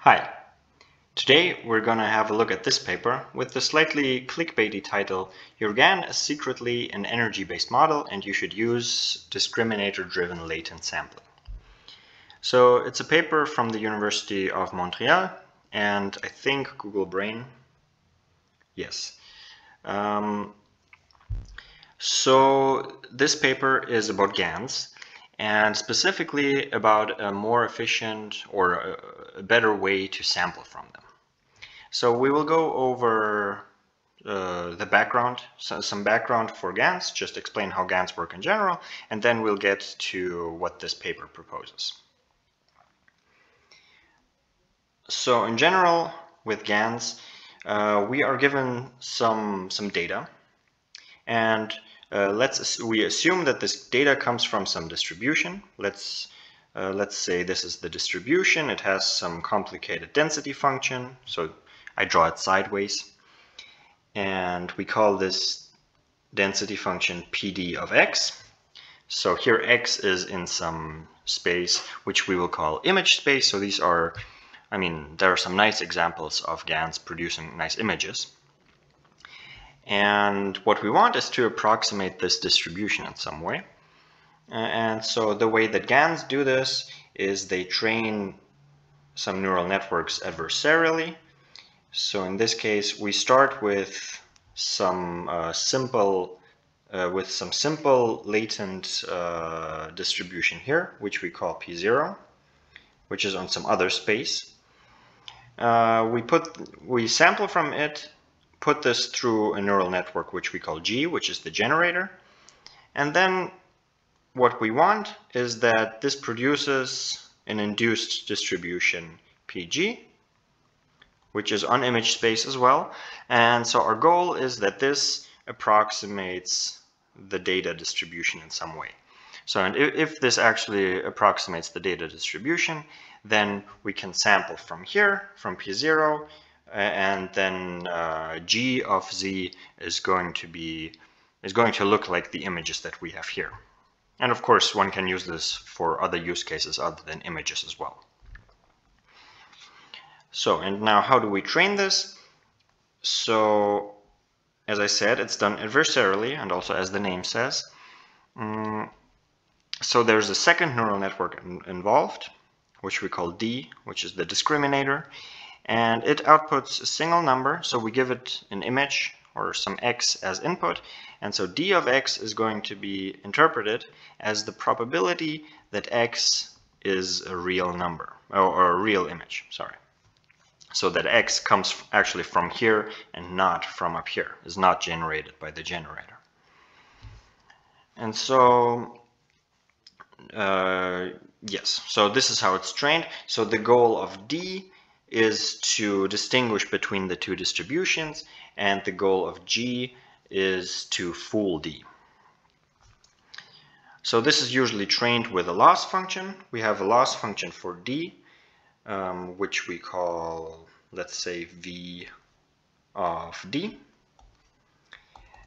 Hi, today we're going to have a look at this paper with the slightly clickbaity title, Your GAN is secretly an energy-based model and you should use discriminator-driven latent sampling. So it's a paper from the University of Montreal and I think Google Brain. Yes. So this paper is about GANs and specifically about a more efficient or a better way to sample from them. So we will go over the background, some background for GANs, just explain how GANs work in general, and then we'll get to what this paper proposes. So in general, with GANs, we are given some data, and we assume that this data comes from some distribution. Let's say this is the distribution. It has some complicated density function. So I draw it sideways. And we call this density function PD of x. So here x is in some space, which we will call image space. So these are, there are some nice examples of GANs producing nice images. And what we want is to approximate this distribution in some way. And so the way that GANs do this is they train some neural networks adversarially. So in this case, we start with some simple latent distribution here, which we call P0, which is on some other space. We sample from it, put this through a neural network which we call G, which is the generator, and then what we want is that this produces an induced distribution PG, which is on image space as well. And so our goal is that this approximates the data distribution in some way. So and if this actually approximates the data distribution, then we can sample from here, from P0, and then G of Z is going to look like the images that we have here. And of course, one can use this for other use cases other than images as well. So, and now how do we train this? So, as I said, it's done adversarially, and also as the name says. So there's a second neural network involved, which we call D, which is the discriminator, and it outputs a single number. So we give it an image or some x as input, and so D of x is going to be interpreted as the probability that x is a real number, or a real image, sorry. So that x comes actually from here and not from up here, is not generated by the generator. And so, yes, so this is how it's trained. So the goal of D is to distinguish between the two distributions, and the goal of G is to fool D. So this is usually trained with a loss function. We have a loss function for D, which we call, let's say, V of D.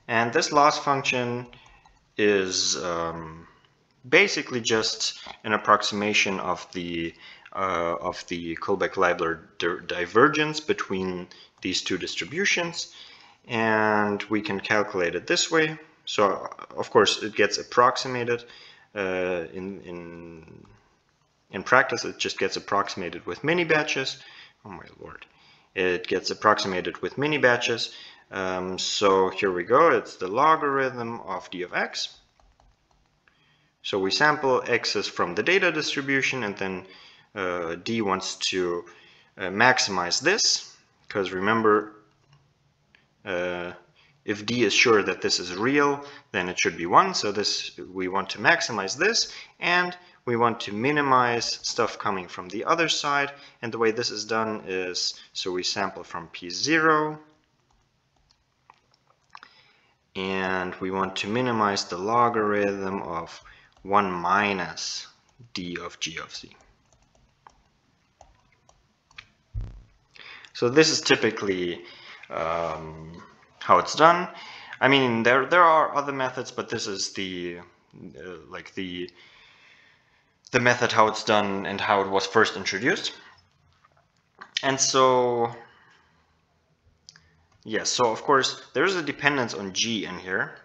And this loss function is basically just an approximation of the Kullback-Leibler divergence between these two distributions, and we can calculate it this way. So of course it gets approximated in practice. It just gets approximated with mini batches. Oh my lord, it gets approximated with mini batches. So here we go. It's the logarithm of D of x. So we sample x's from the data distribution, and then D wants to maximize this, because remember, if D is sure that this is real, then it should be 1. So this, we want to maximize this, and we want to minimize stuff coming from the other side. And the way this is done is, so we sample from P0, and we want to minimize the logarithm of 1 minus D of G of Z. So this is typically how it's done. I mean, there are other methods, but this is the method how it's done and how it was first introduced. And so, yes, so of course there's a dependence on G in here.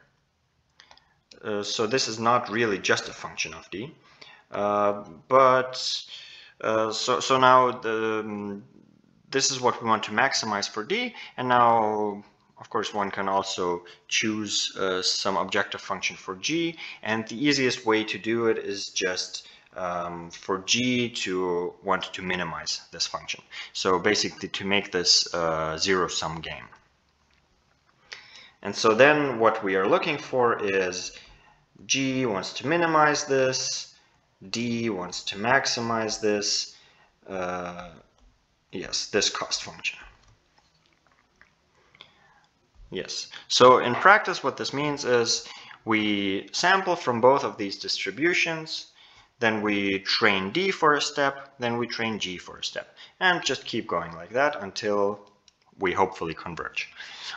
So this is not really just a function of D. So now this is what we want to maximize for D, and now of course one can also choose some objective function for G, and the easiest way to do it is just for G to want to minimize this function. So basically to make this zero-sum game. And so then what we are looking for is G wants to minimize this, D wants to maximize this, yes, this cost function. Yes, so in practice what this means is we sample from both of these distributions, then we train D for a step, then we train G for a step, and just keep going like that until we hopefully converge.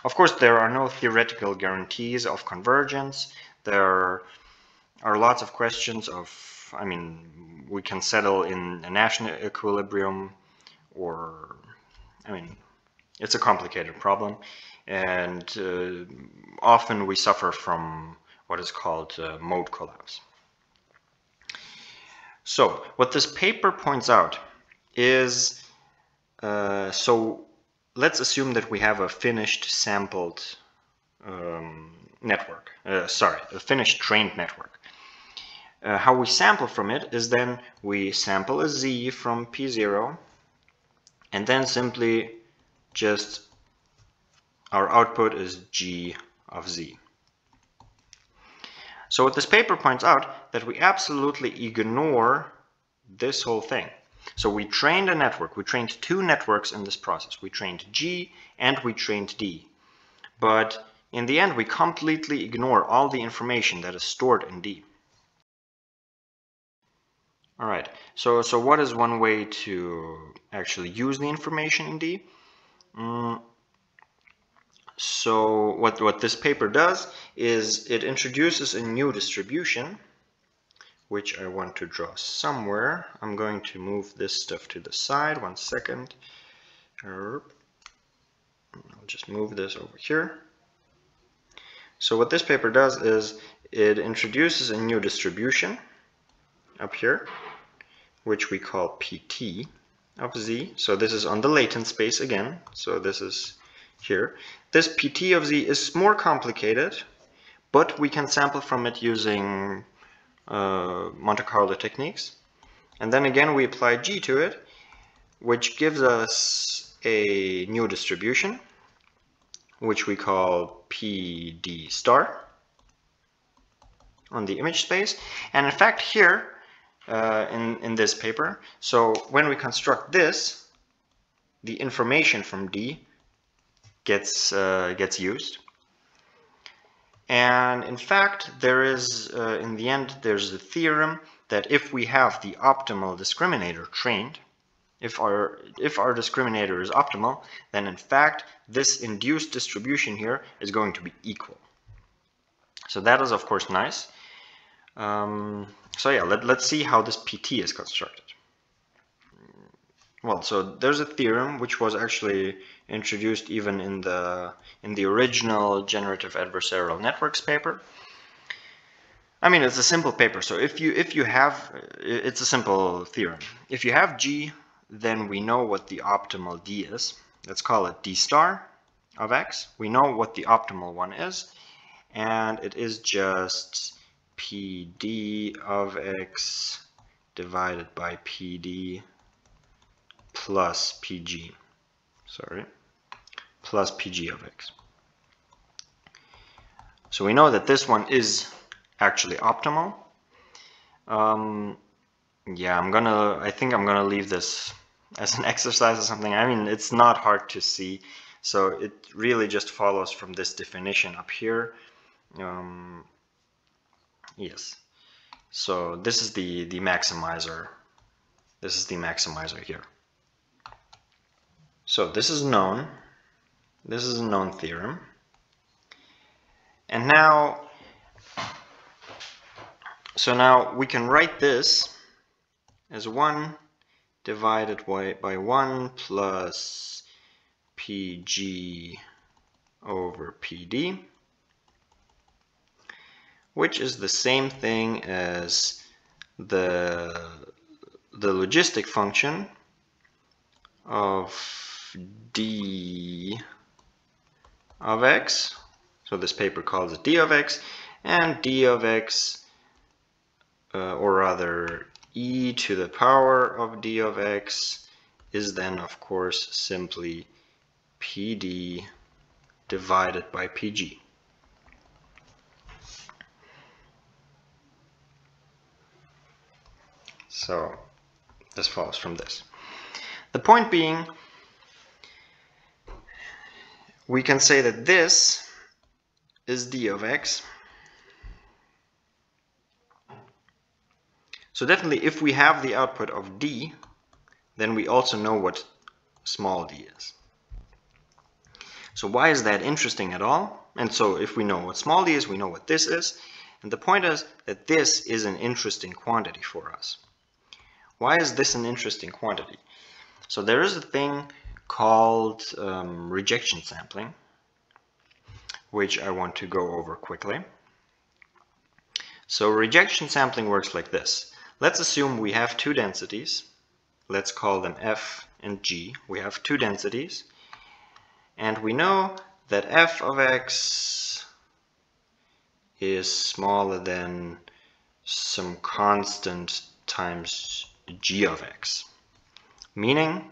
Of course, there are no theoretical guarantees of convergence. There are lots of questions of, I mean, we can settle in a Nash equilibrium, or, I mean, it's a complicated problem, and often we suffer from what is called mode collapse. So what this paper points out is, so let's assume that we have a finished sampled network, a finished trained network. How we sample from it is then we sample a Z from P0, and then simply just our output is G of Z. So what this paper points out, that we absolutely ignore this whole thing. So we trained a network, we trained two networks in this process. We trained G and we trained D. But in the end, we completely ignore all the information that is stored in D. All right, so what is one way to actually use the information in D? So what this paper does is it introduces a new distribution, which I want to draw somewhere. I'm going to move this stuff to the side, 1 second. I'll just move this over here. So what this paper does is it introduces a new distribution up here, which we call PT of Z. So this is on the latent space again. So this is here. This PT of Z is more complicated, but we can sample from it using Monte Carlo techniques. And then again we apply G to it, which gives us a new distribution, which we call PD star on the image space. And in fact here, in this paper, so when we construct this, the information from D gets used. And in fact, there is, in the end, there's a theorem that if we have the optimal discriminator trained, if our discriminator is optimal, then in fact, this induced distribution here is going to be equal. So that is, of course, nice. So yeah, let's see how this PT is constructed. Well, so there's a theorem which was actually introduced even in the original generative adversarial networks paper. I mean, it's a simple paper. So if you have, it's a simple theorem. If you have G, then we know what the optimal D is. Let's call it D star of X. We know what the optimal one is, and it is just PD of X divided by PD plus PG, plus PG of X. So we know that this one is actually optimal. Yeah, I think I'm gonna leave this as an exercise or something. I mean, it's not hard to see. So it really just follows from this definition up here. Yes. So this is the maximizer. This is the maximizer here. So this is known. This is a known theorem. And now, so now we can write this as 1 divided by 1 plus PG over PD, which is the same thing as the logistic function of d of x. So this paper calls it d of x, and d of x, or rather e to the power of d of x, is then of course simply PD divided by PG. So this follows from this. The point being, we can say that this is d of x. So definitely if we have the output of d, then we also know what small d is. So why is that interesting at all? And so if we know what small d is, we know what this is. And the point is that this is an interesting quantity for us. Why is this an interesting quantity? So there is a thing called rejection sampling, which I want to go over quickly. So rejection sampling works like this. Let's assume we have two densities. Let's call them F and G. We have two densities. And we know that f of x is smaller than some constant times g of x. Meaning,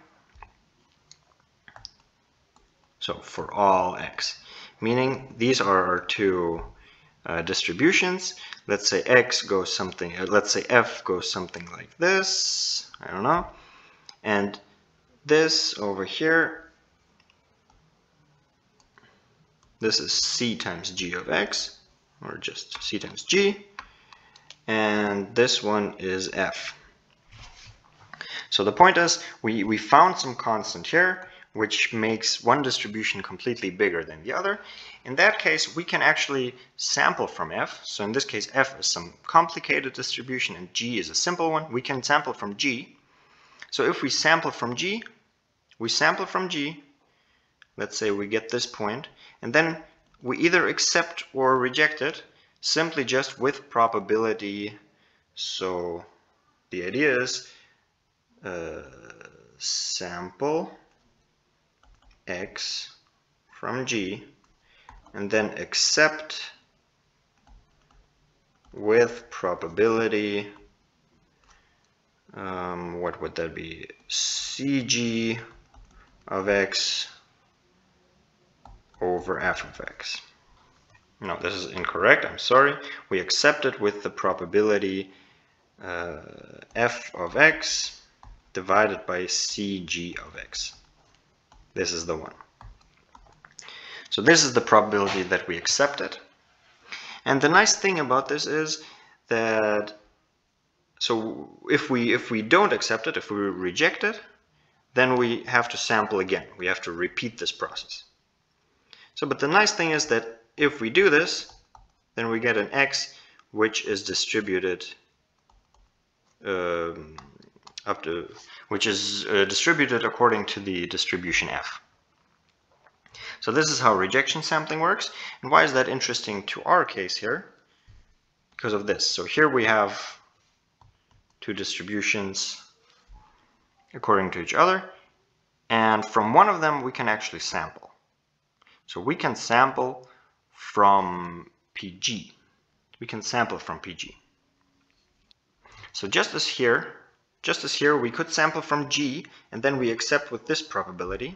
so for all x, meaning these are our two distributions. Let's say x goes something, let's say f goes something like this, I don't know, and this over here, this is c times g of x, or just c times g, and this one is f. So the point is, we found some constant here, which makes one distribution completely bigger than the other. In that case, we can actually sample from f. So in this case, f is some complicated distribution and g is a simple one. We can sample from g. So if we sample from g, let's say we get this point, and then we either accept or reject it, simply just with probability. So the idea is sample x from g, and then accept with probability, what would that be, cg of x over f of x. No, this is incorrect, I'm sorry. We accept it with the probability f of x divided by cg of x. This is the one. So this is the probability that we accept it. And the nice thing about this is that, so if we don't accept it, if we reject it, then we have to sample again. We have to repeat this process. So, but the nice thing is that if we do this, then we get an x which is distributed distributed according to the distribution f. So this is how rejection sampling works. And why is that interesting to our case here? Because of this. So here we have two distributions according to each other, and from one of them we can actually sample. So we can sample from PG. We can sample from PG. So just as here we could sample from G, and then we accept with this probability.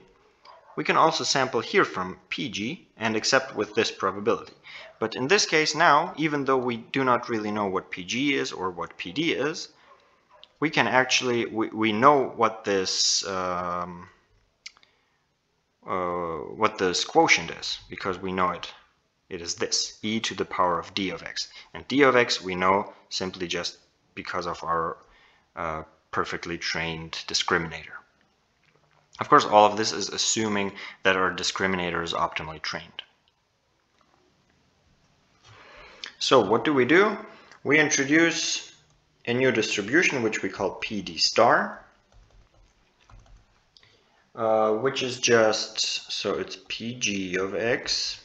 We can also sample here from PG and accept with this probability. But in this case now, even though we do not really know what PG is or what PD is, we can actually, we know what this quotient is, because we know it. It is this, e to the power of d of x. And d of x we know simply just because of our perfectly trained discriminator. Of course, all of this is assuming that our discriminator is optimally trained. So what do? We introduce a new distribution which we call PD star. which is just, so it's PG of x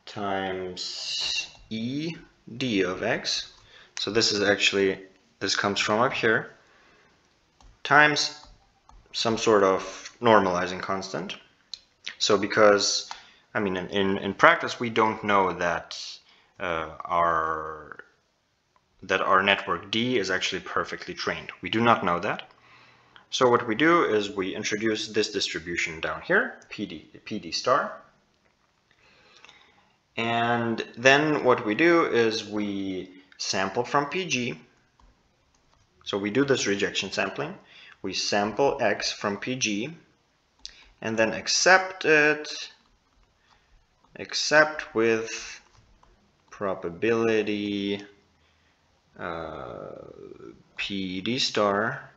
times ED of x. So this is actually, this comes from up here, times some sort of normalizing constant. So because, I mean, in practice, we don't know that our network D is actually perfectly trained. We do not know that. So what we do is we introduce this distribution down here, PD star. And then what we do is we sample from PG. So we do this rejection sampling. We sample X from PG and then accept it, except with probability PD star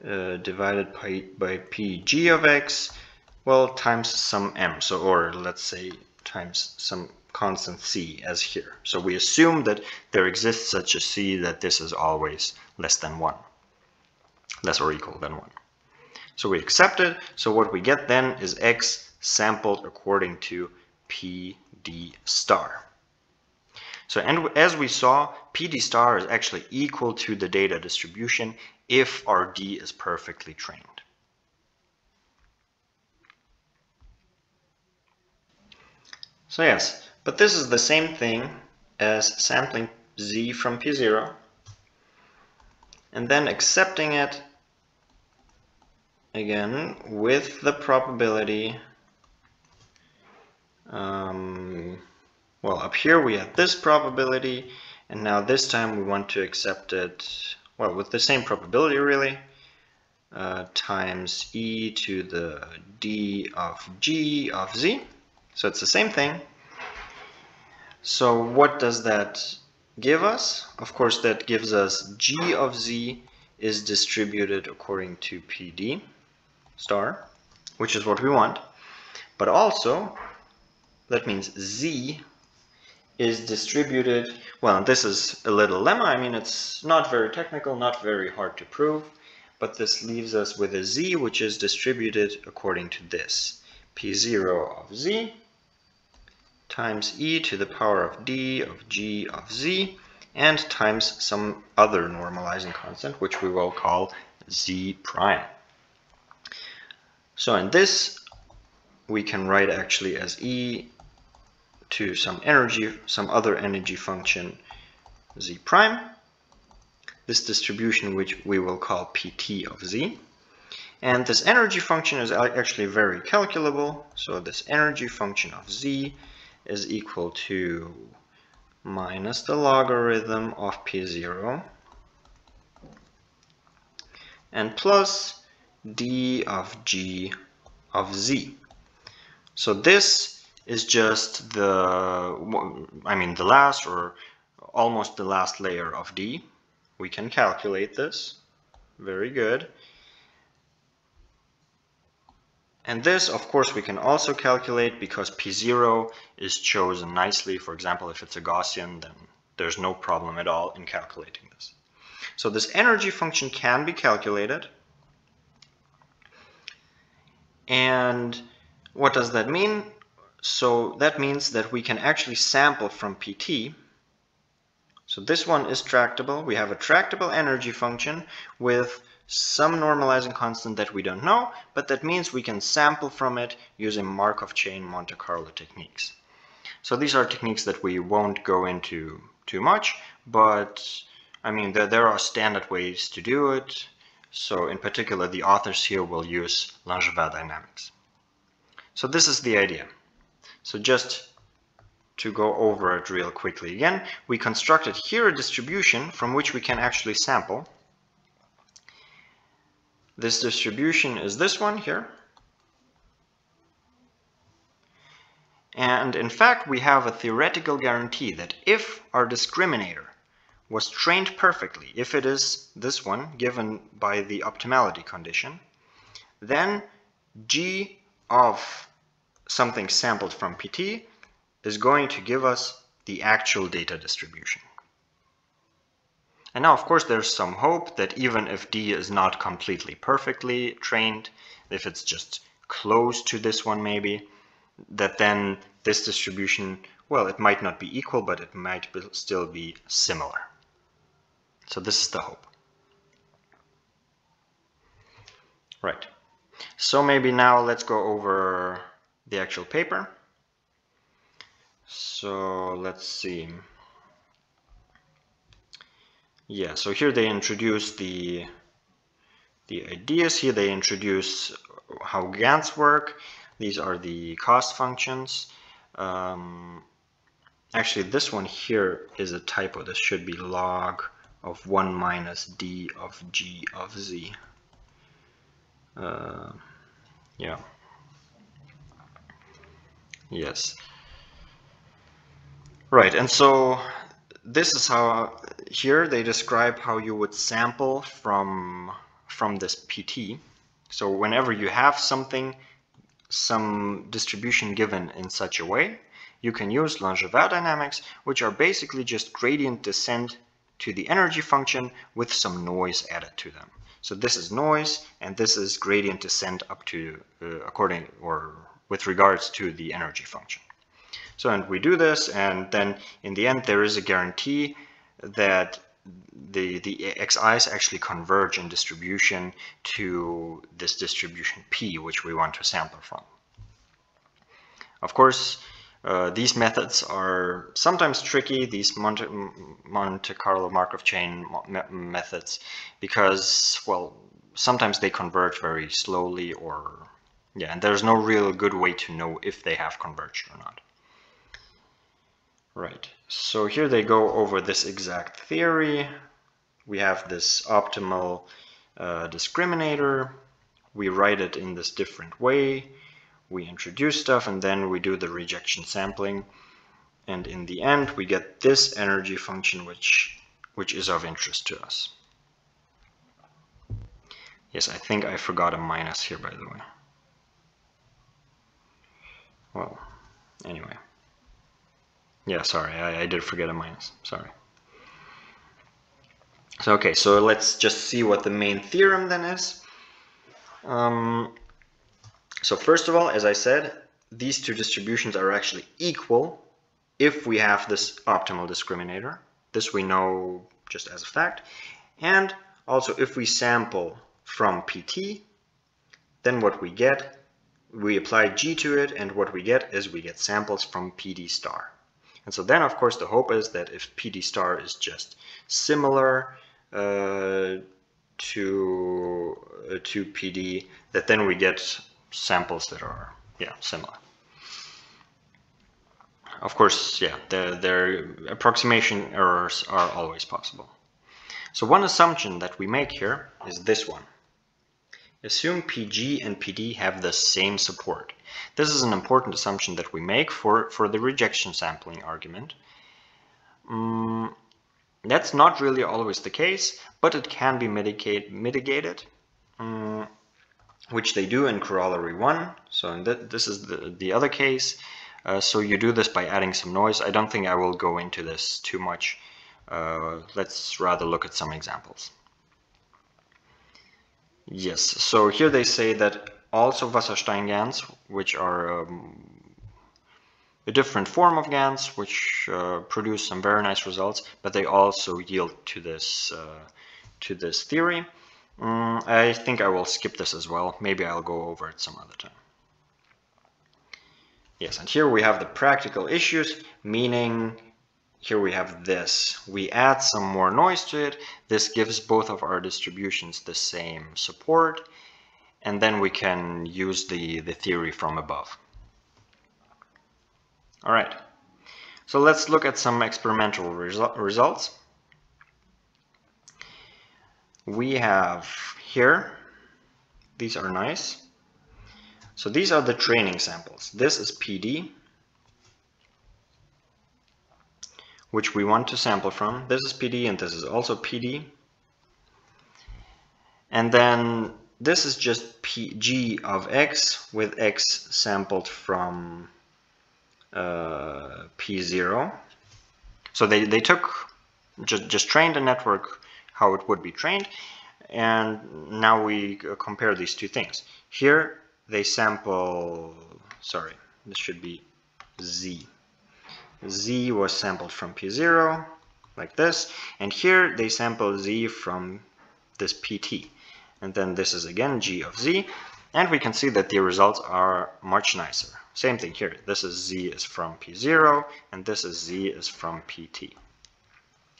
divided by PG of X, well, times some M, so, or let's say times some constant C as here. So we assume that there exists such a C that this is always less than 1, less or equal than 1. So we accept it, so what we get then is X sampled according to PD star. So, and as we saw, PD star is actually equal to the data distribution if our D is perfectly trained. So yes, but this is the same thing as sampling Z from P0 and then accepting it again with the probability. Well, up here we have this probability, and now this time we want to accept it, well, with the same probability really, times e to the d of g of z. So it's the same thing. So what does that give us? Of course, that gives us g of z is distributed according to PD star, which is what we want. But also, that means z is distributed, well, this is a little lemma. I mean, it's not very technical, not very hard to prove, but this leaves us with a z which is distributed according to this. P0 of z times e to the power of d of g of z and times some other normalizing constant, which we will call z prime. So in this, we can write actually as e to some other energy function z prime, this distribution which we will call pt of z. And this energy function is actually very calculable, so this energy function of z is equal to minus the logarithm of p0 and plus d of g of z. So this is just the last or almost the last layer of D. We can calculate this. Very good. And this, of course, we can also calculate because P0 is chosen nicely. For example, if it's a Gaussian, then there's no problem at all in calculating this. So this energy function can be calculated. And what does that mean? So that means that we can actually sample from PT. So this one is tractable. We have a tractable energy function with some normalizing constant that we don't know, but that means we can sample from it using Markov chain Monte Carlo techniques. So these are techniques that we won't go into too much, but I mean, there are standard ways to do it. So in particular, the authors here will use Langevin dynamics. So this is the idea. So just to go over it real quickly again, we constructed here a distribution from which we can actually sample. This distribution is this one here. And in fact, we have a theoretical guarantee that if our discriminator was trained perfectly, if it is this one given by the optimality condition, then G of something sampled from PT is going to give us the actual data distribution. And now, of course, there's some hope that even if D is not completely perfectly trained, if it's just close to this one maybe, that then this distribution, well, it might not be equal, but it might still be similar. So this is the hope. Right. So maybe now let's go over the actual paper. So let's see. Yeah, so here they introduce the ideas. Here they introduce how GANs work. These are the cost functions. Actually, this one here is a typo. This should be log of 1 minus d of g of z. Yeah. Yes. Right, and so this is how here they describe how you would sample from this PT. So whenever you have something, some distribution given in such a way, you can use Langevin dynamics, which are basically just gradient descent to the energy function with some noise added to them. So this is noise, and this is gradient descent up to according or with regards to the energy function. So, and we do this, and then in the end there is a guarantee that the xi's actually converge in distribution to this distribution P, which we want to sample from. Of course, these methods are sometimes tricky, these Monte Carlo Markov chain methods, because, well, sometimes they converge very slowly, or, yeah, and there's no real good way to know if they have converged or not. Right, so here they go over this exact theory. We have this optimal discriminator. We write it in this different way. We introduce stuff, and then we do the rejection sampling. And in the end, we get this energy function, which is of interest to us. Yes, I think I forgot a minus here, by the way. Well, anyway. Yeah, sorry, I did forget a minus, sorry. So, okay, so let's just see what the main theorem then is. So first of all, as I said, these two distributions are actually equal if we have this optimal discriminator. This we know just as a fact. And also if we sample from PT, then what we get, we apply G to it, and what we get is we get samples from PD star. And so then, of course, the hope is that if PD star is just similar to PD, that then we get samples that are, yeah, similar. Of course, yeah, their approximation errors are always possible. So one assumption that we make here is this one. Assume PG and PD have the same support. This is an important assumption that we make for the rejection sampling argument. That's not really always the case, but it can be mitigated, which they do in corollary 1. So this is the other case. So you do this by adding some noise. I don't think I will go into this too much. Let's rather look at some examples. Yes, so here they say that also Wasserstein GANs, which are a different form of GANs, which produce some very nice results, but they also yield to this theory. I think I will skip this as well. Maybe I'll go over it some other time. Yes, and here we have the practical issues, meaning here we have this. We add some more noise to it. This gives both of our distributions the same support, and then we can use the theory from above. All right, so let's look at some experimental results. We have here, these are nice. So these are the training samples. This is PD, which we want to sample from. This is PD, and this is also PD. And then this is just G of X with X sampled from P0. So they took just trained a network how it would be trained, and now we compare these two things. Here they sample, sorry, this should be Z. Z was sampled from P0 like this, and here they sample Z from this PT, and then this is again G of Z, and we can see that the results are much nicer. Same thing here, this is Z is from P0 and this is Z is from PT.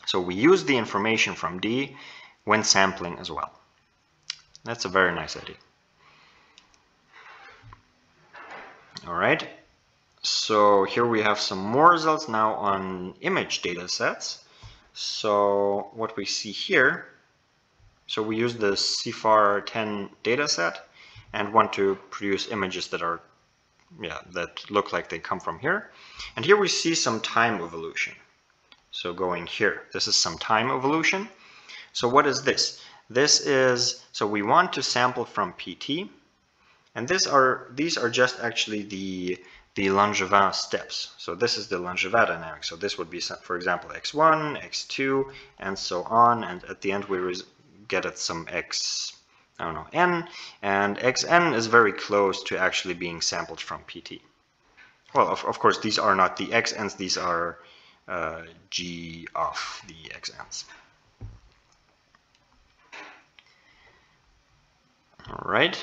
So we use the information from D when sampling as well. That's a very nice idea. All right, so here we have some more results now on image data sets. So what we see here, so we use the CFAR10 data set and want to produce images that are, that look like they come from here. And here we see some time evolution. So going here, this is some time evolution. So what is this? This is, so we want to sample from PT, and these are just actually the Langevin steps. So this is the Langevin dynamic. So this would be, for example, x1, x2, and so on. And at the end we get at some x, I don't know, n, and xn is very close to actually being sampled from PT. Well, of course, these are not the xn's, these are g of the xn's. All right.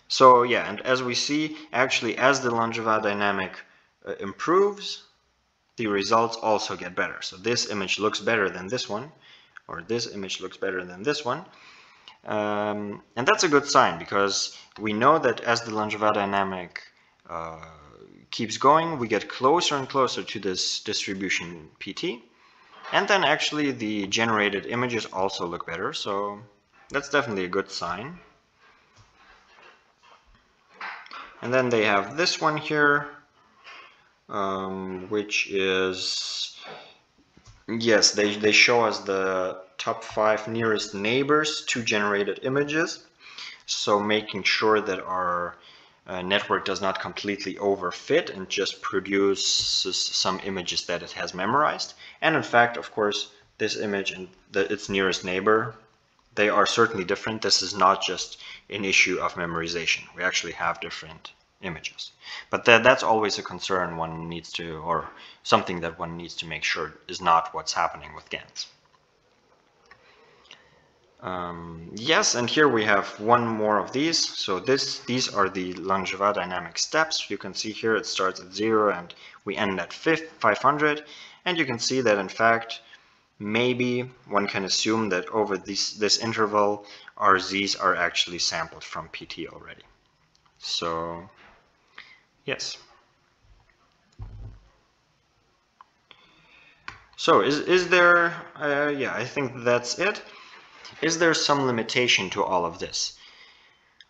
So yeah, and as we see, actually, as the Langevin dynamic improves, the results also get better. So this image looks better than this one, or this image looks better than this one. And that's a good sign, because we know that as the Langevin dynamic keeps going, we get closer and closer to this distribution PT. And then actually the generated images also look better, so that's definitely a good sign. And then they have this one here, which is, yes, they show us the top 5 nearest neighbors to generated images. So making sure that our network does not completely overfit and just produces some images that it has memorized. And in fact, of course, this image and its nearest neighbor, they are certainly different. This is not just an issue of memorization. We actually have different images. But that's always a concern one needs to, or something that one needs to make sure is not what's happening with GANs. Yes, and here we have one more of these. So these are the Langevin dynamic steps. You can see here it starts at 0 and we end at 500. And you can see that in fact, maybe one can assume that over this interval, our Z's are actually sampled from PT already. So, yes. So is there, yeah, I think that's it. Is there some limitation to all of this?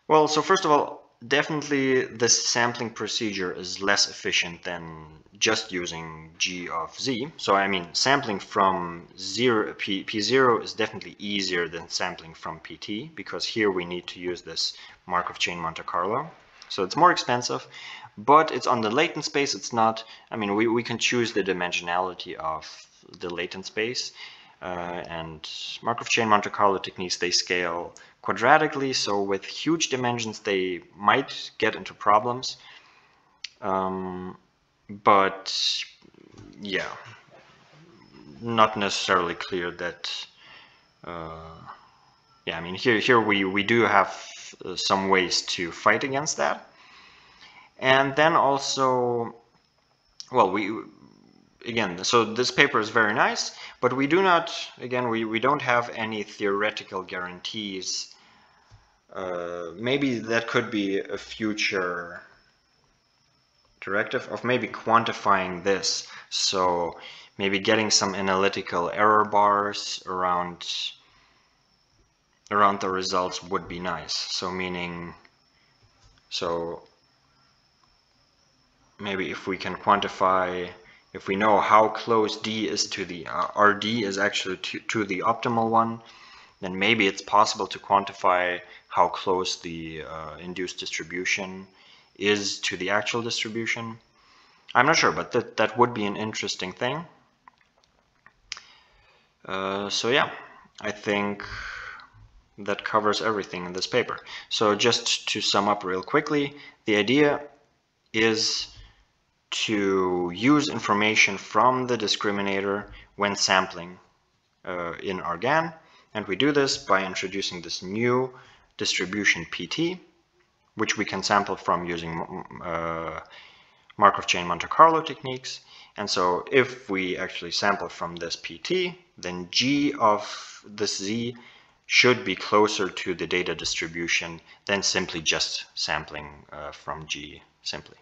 Well, so first of all, definitely this sampling procedure is less efficient than just using G of Z. So I mean, sampling from P0 is definitely easier than sampling from PT, because here we need to use this Markov chain Monte Carlo. So it's more expensive, but it's on the latent space. It's not, I mean, we can choose the dimensionality of the latent space. And Markov chain Monte Carlo techniques, they scale quadratically, so with huge dimensions they might get into problems. But yeah, not necessarily clear that, yeah, I mean, here we do have some ways to fight against that. And then also, well, again, so this paper is very nice, but we do not, again, we don't have any theoretical guarantees. Maybe that could be a future directive of maybe quantifying this. So maybe getting some analytical error bars around the results would be nice. So meaning, so maybe if we can quantify, if we know how close D is to the, RD is actually to the optimal one, then maybe it's possible to quantify how close the induced distribution is to the actual distribution. I'm not sure, but that would be an interesting thing. So yeah, I think that covers everything in this paper. So just to sum up real quickly, the idea is to use information from the discriminator when sampling in our GAN, and we do this by introducing this new distribution PT, which we can sample from using Markov chain Monte Carlo techniques. And so if we actually sample from this PT, then G of this Z should be closer to the data distribution than simply just sampling from G simply.